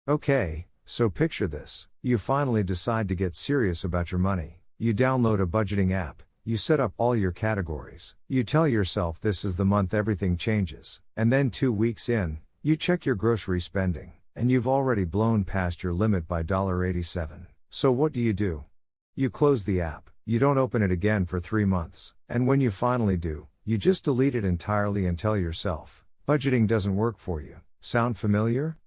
Okay, so picture this. You finally decide to get serious about your money. You download a budgeting app. You set up all your categories. You tell yourself this is the month everything changes. And then 2 weeks in, you check your grocery spending, and you've already blown past your limit by $1.87. So what do? You close the app. You don't open it again for 3 months. And when you finally do, you just delete it entirely and tell yourself, budgeting doesn't work for you. Sound familiar?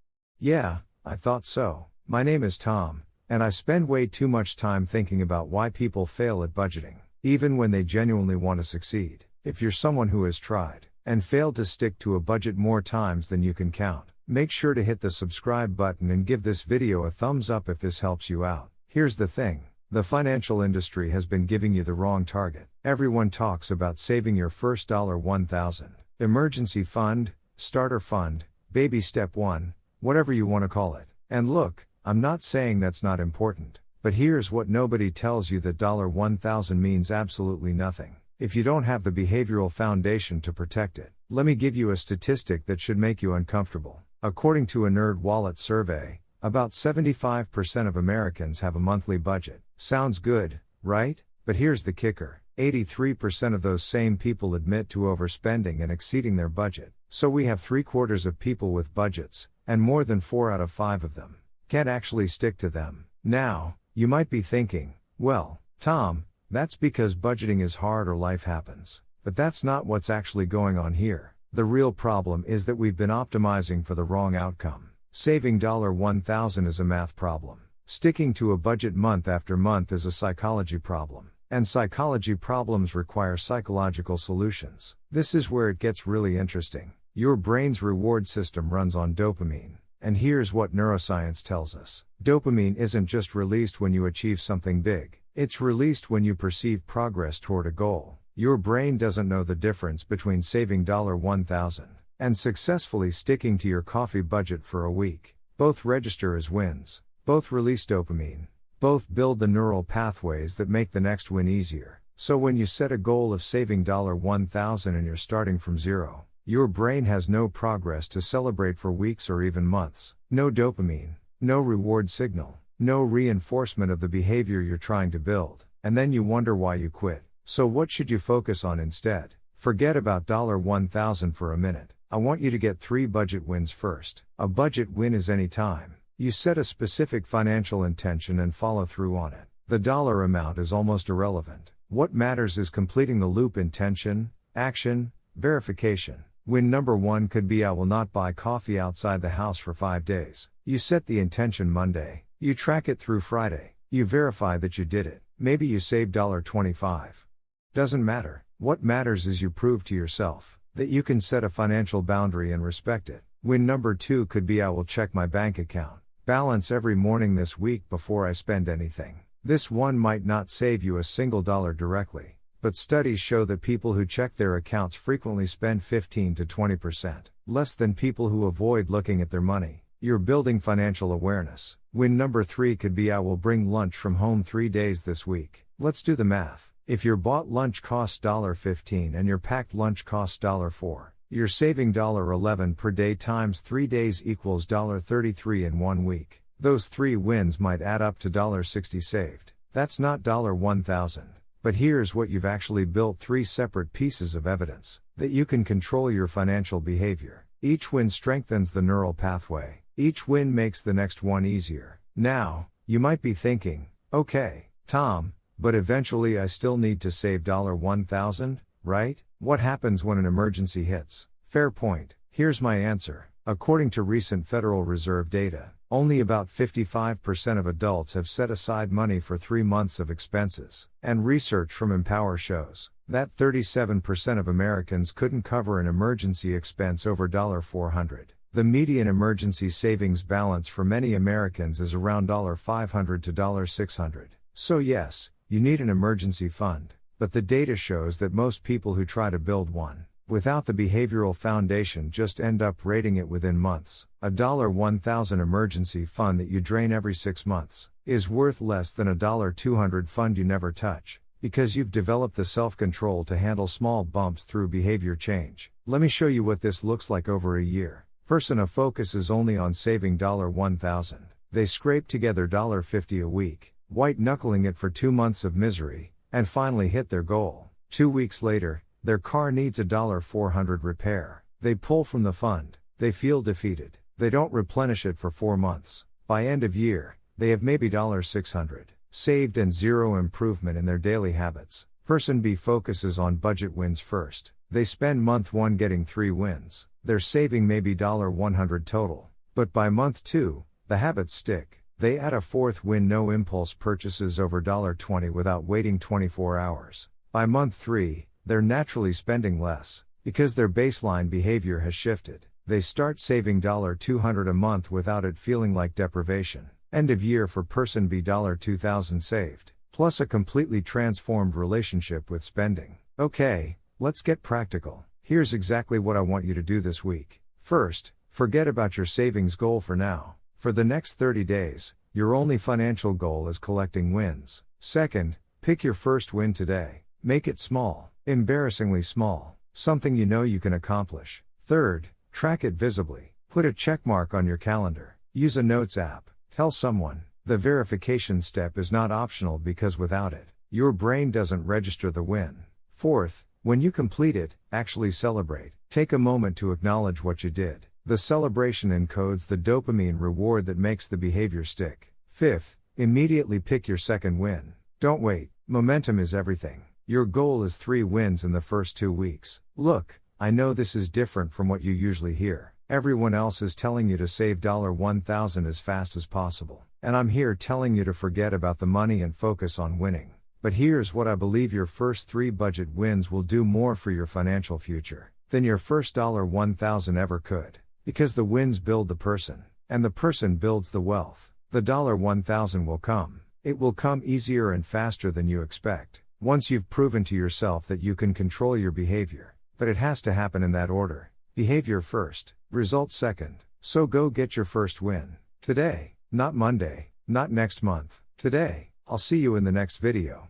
Yeah, I thought so. My name is Tom, and I spend way too much time thinking about why people fail at budgeting, even when they genuinely want to succeed. If you're someone who has tried and failed to stick to a budget more times than you can count, make sure to hit the subscribe button and give this video a thumbs up if this helps you out. Here's the thing. The financial industry has been giving you the wrong target. Everyone talks about saving your first $1,000. Emergency fund, starter fund, baby step 1, whatever you want to call it. And look, I'm not saying that's not important, but here's what nobody tells you: that $1,000 means absolutely nothing if you don't have the behavioral foundation to protect it. Let me give you a statistic that should make you uncomfortable. According to a NerdWallet survey, about 75% of Americans have a monthly budget. Sounds good, right? But here's the kicker. 83% of those same people admit to overspending and exceeding their budget. So we have 3/4 of people with budgets, and more than 4 out of 5 of them can't actually stick to them. Now, you might be thinking, well, Tom, that's because budgeting is hard or life happens. But that's not what's actually going on here. The real problem is that we've been optimizing for the wrong outcome. Saving $1,000 is a math problem. Sticking to a budget month after month is a psychology problem. And psychology problems require psychological solutions. This is where it gets really interesting. Your brain's reward system runs on dopamine. And here's what neuroscience tells us. Dopamine isn't just released when you achieve something big. It's released when you perceive progress toward a goal. Your brain doesn't know the difference between saving $1,000 and successfully sticking to your coffee budget for a week. Both register as wins. Both release dopamine. Both build the neural pathways that make the next win easier. So when you set a goal of saving $1,000 and you're starting from zero, your brain has no progress to celebrate for weeks or even months. No dopamine, no reward signal, no reinforcement of the behavior you're trying to build. And then you wonder why you quit. So what should you focus on instead? Forget about $1,000 for a minute. I want you to get 3 budget wins first. A budget win is any time you set a specific financial intention and follow through on it. The dollar amount is almost irrelevant. What matters is completing the loop: intention, action, verification. Win number 1 could be: I will not buy coffee outside the house for 5 days. You set the intention Monday. You track it through Friday. You verify that you did it. Maybe you saved $25. Doesn't matter. What matters is you prove to yourself that you can set a financial boundary and respect it. Win number 2 could be: I will check my bank account balance every morning this week before I spend anything. This one might not save you a single dollar directly, but studies show that people who check their accounts frequently spend 15 to 20% less than people who avoid looking at their money. You're building financial awareness. Win number 3 could be: I will bring lunch from home 3 days this week. Let's do the math. If your bought lunch costs $15 and your packed lunch costs $4, you're saving $11 per day times 3 days equals $33 in 1 week. Those 3 wins might add up to $60 saved. That's not $1,000. But here's what you've actually built: 3 separate pieces of evidence that you can control your financial behavior. Each win strengthens the neural pathway. Each win makes the next one easier. Now, you might be thinking, okay, Tom, but eventually I still need to save $1,000, right? What happens when an emergency hits? Fair point. Here's my answer. According to recent Federal Reserve data, only about 55% of adults have set aside money for 3 months of expenses. And research from Empower shows that 37% of Americans couldn't cover an emergency expense over $400. The median emergency savings balance for many Americans is around $500 to $600. So yes, you need an emergency fund. But the data shows that most people who try to build one without the behavioral foundation just end up rating it within months. A $1,000 emergency fund that you drain every 6 months is worth less than a $200 fund you never touch, because you've developed the self-control to handle small bumps through behavior change. Let me show you what this looks like over a year. Person focuses only on saving $1,000. They scrape together $50 a week, white knuckling it for 2 months of misery, and finally hit their goal. 2 weeks later, their car needs $400 repair. They pull from the fund. They feel defeated. They don't replenish it for 4 months. By end of year, they have maybe $600 saved and zero improvement in their daily habits. Person B focuses on budget wins first. They spend month 1 getting 3 wins. They're saving maybe $100 total. But by month 2, the habits stick. They add a 4th win: no impulse purchases over $20 without waiting 24 hours. By month 3, they're naturally spending less, because their baseline behavior has shifted. They start saving $200 a month without it feeling like deprivation. End of year for person B, $2,000 saved, plus a completely transformed relationship with spending. Okay, let's get practical. Here's exactly what I want you to do this week. First, forget about your savings goal for now. For the next 30 days, your only financial goal is collecting wins. Second, pick your first win today. Make it small, embarrassingly small, something you know you can accomplish. Third, track it visibly. Put a check mark on your calendar. Use a notes app. Tell someone. The verification step is not optional because without it, your brain doesn't register the win. Fourth, when you complete it, actually celebrate. Take a moment to acknowledge what you did. The celebration encodes the dopamine reward that makes the behavior stick. Fifth, immediately pick your second win. Don't wait. Momentum is everything. Your goal is 3 wins in the first 2 weeks. Look, I know this is different from what you usually hear. Everyone else is telling you to save $1,000 as fast as possible. And I'm here telling you to forget about the money and focus on winning. But here's what I believe: your first 3 budget wins will do more for your financial future than your first $1,000 ever could. Because the wins build the person, and the person builds the wealth. The $1,000 will come. It will come easier and faster than you expect, once you've proven to yourself that you can control your behavior. But it has to happen in that order. Behavior first, results second. So go get your first win. Today, not Monday, not next month. Today. I'll see you in the next video.